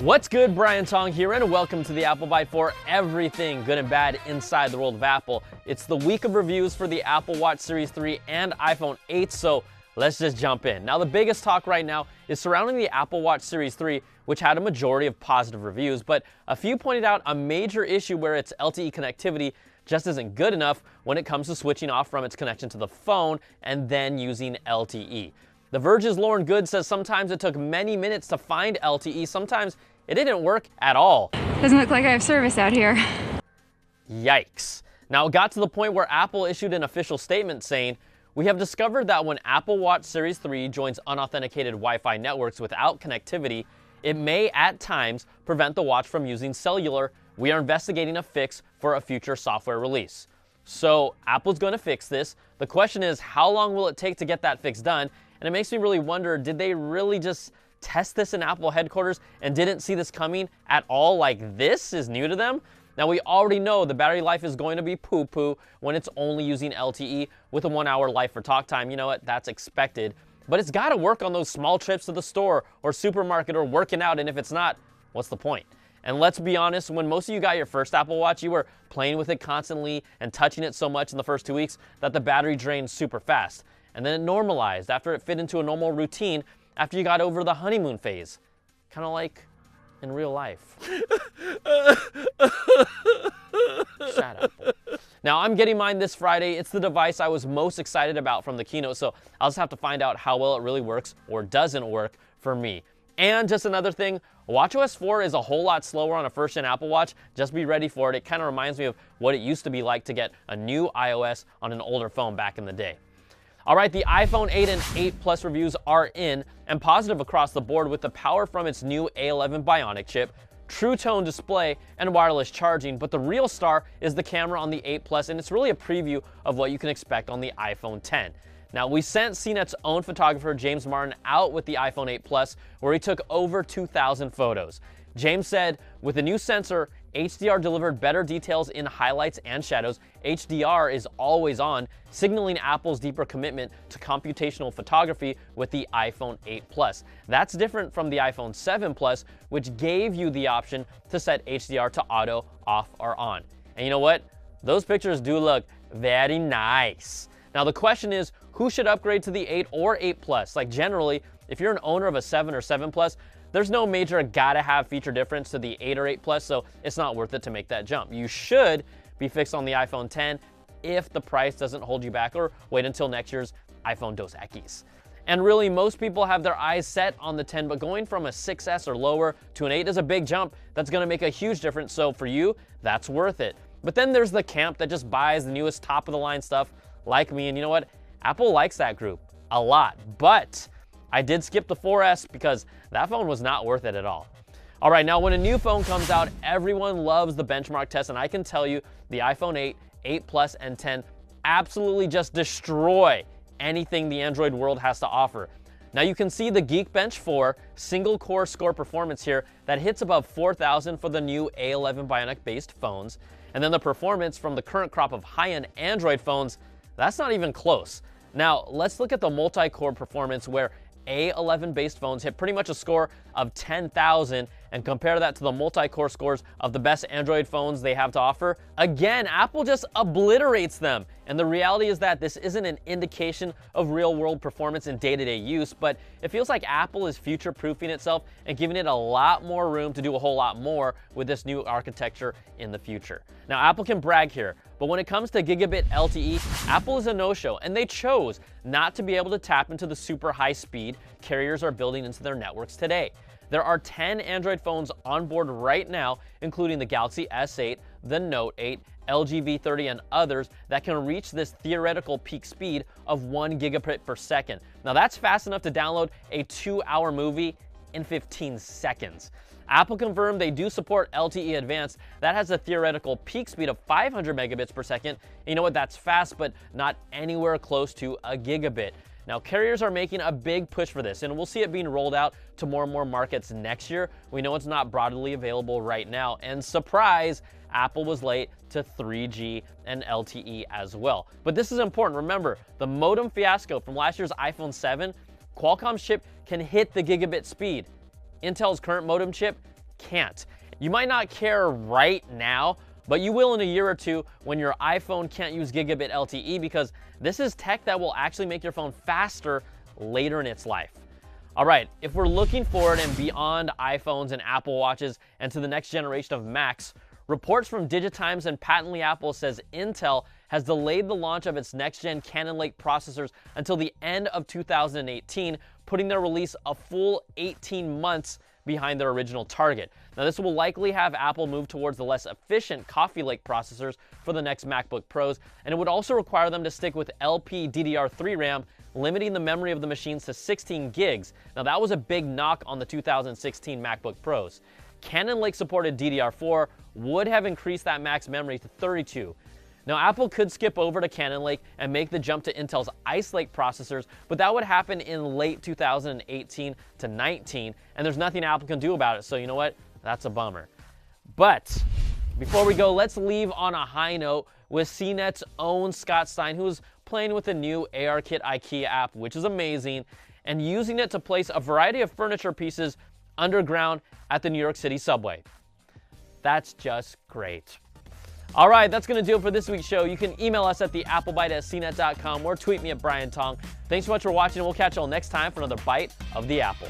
What's good? Brian Tong here, and welcome to the Apple Byte for everything good and bad inside the world of Apple. It's the week of reviews for the Apple Watch Series 3 and iPhone 8, so let's just jump in. Now, the biggest talk right now is surrounding the Apple Watch Series 3, which had a majority of positive reviews, but a few pointed out a major issue where its LTE connectivity just isn't good enough when it comes to switching off from its connection to the phone and then using LTE. The Verge's Lauren Good says sometimes it took many minutes to find LTE, sometimes it didn't work at all. Doesn't look like I have service out here. Yikes. Now, it got to the point where Apple issued an official statement saying, "We have discovered that when Apple Watch Series 3 joins unauthenticated Wi-Fi networks without connectivity, it may at times prevent the watch from using cellular. We are investigating a fix for a future software release." So Apple's going to fix this. The question is, how long will it take to get that fix done? And it makes me really wonder, did they really just test this in Apple headquarters and didn't see this coming at all? Like, this is new to them? Now, we already know the battery life is going to be poo-poo when it's only using LTE with a 1-hour life for talk time. You know what? That's expected. But it's got to work on those small trips to the store or supermarket or working out, and if it's not, what's the point? And let's be honest, when most of you got your first Apple Watch, you were playing with it constantly and touching it so much in the first 2 weeks that the battery drained super fast. And then it normalized after it fit into a normal routine after you got over the honeymoon phase. Kind of like in real life. Shut up. Now, I'm getting mine this Friday. It's the device I was most excited about from the keynote, so I'll just have to find out how well it really works or doesn't work for me. And just another thing, watchOS 4 is a whole lot slower on a first-gen Apple Watch. Just be ready for it. It kind of reminds me of what it used to be like to get a new iOS on an older phone back in the day. All right, the iPhone 8 and 8 Plus reviews are in and positive across the board with the power from its new A11 Bionic chip, True Tone display, and wireless charging. But the real star is the camera on the 8 Plus, and it's really a preview of what you can expect on the iPhone 10. Now, we sent CNET's own photographer, James Martin, out with the iPhone 8 Plus, where he took over 2,000 photos. James said, with the new sensor, HDR delivered better details in highlights and shadows. HDR is always on, signaling Apple's deeper commitment to computational photography with the iPhone 8 Plus. That's different from the iPhone 7 Plus, which gave you the option to set HDR to auto, off, or on. And you know what? Those pictures do look very nice. Now, the question is, who should upgrade to the 8 or 8 Plus? Like, generally, if you're an owner of a 7 or 7 Plus, there's no major gotta-have feature difference to the 8 or 8 Plus, so it's not worth it to make that jump. You should be fixed on the iPhone 10 if the price doesn't hold you back, or wait until next year's iPhone Dos Equis. And really, most people have their eyes set on the 10, but going from a 6S or lower to an 8 is a big jump. That's gonna make a huge difference, so for you, that's worth it. But then there's the camp that just buys the newest top-of-the-line stuff, like me, and you know what? Apple likes that group a lot, but I did skip the 4S because that phone was not worth it at all. All right, now when a new phone comes out, everyone loves the benchmark test, and I can tell you the iPhone 8, 8 Plus, and 10 absolutely just destroy anything the Android world has to offer. Now you can see the Geekbench 4 single-core score performance here that hits above 4,000 for the new A11 Bionic-based phones, and then the performance from the current crop of high-end Android phones, that's not even close. Now, let's look at the multi-core performance where A11-based phones hit pretty much a score of 10,000 and compare that to the multi-core scores of the best Android phones they have to offer. Again, Apple just obliterates them. And the reality is that this isn't an indication of real-world performance in day-to-day use, but it feels like Apple is future-proofing itself and giving it a lot more room to do a whole lot more with this new architecture in the future. Now, Apple can brag here, but when it comes to gigabit LTE, Apple is a no-show, and they chose not to be able to tap into the super high speed carriers are building into their networks today. There are 10 Android phones on board right now, including the Galaxy S8, the Note 8, LG V30, and others that can reach this theoretical peak speed of 1 gigabit per second. Now, that's fast enough to download a 2-hour movie in 15 seconds. Apple confirmed they do support LTE Advanced. That has a theoretical peak speed of 500 megabits per second. You know what? That's fast, but not anywhere close to a gigabit. Now, carriers are making a big push for this, and we'll see it being rolled out to more and more markets next year. We know it's not broadly available right now, and surprise, Apple was late to 3G and LTE as well. But this is important. Remember, the modem fiasco from last year's iPhone 7, Qualcomm's chip can hit the gigabit speed. Intel's current modem chip can't. You might not care right now, but you will in a year or two when your iPhone can't use gigabit LTE, because this is tech that will actually make your phone faster later in its life. All right, if we're looking forward and beyond iPhones and Apple Watches and to the next generation of Macs, reports from Digitimes and Patently Apple says Intel has delayed the launch of its next-gen Cannon Lake processors until the end of 2018, putting their release a full 18 months behind their original target. Now, this will likely have Apple move towards the less efficient Coffee Lake processors for the next MacBook Pros, and it would also require them to stick with LPDDR3 RAM, limiting the memory of the machines to 16 gigs. Now, that was a big knock on the 2016 MacBook Pros. Cannon Lake supported DDR4 would have increased that max memory to 32. Now, Apple could skip over to Cannon Lake and make the jump to Intel's Ice Lake processors, but that would happen in late 2018 to 19, and there's nothing Apple can do about it, so you know what? That's a bummer. But before we go, let's leave on a high note with CNET's own Scott Stein, who's playing with the new ARKit IKEA app, which is amazing, and using it to place a variety of furniture pieces underground at the New York City subway. That's just great. All right, that's going to do it for this week's show. You can email us at theapplebyte@cnet.com or tweet me at Brian Tong. Thanks so much for watching, and we'll catch you all next time for another Bite of the Apple.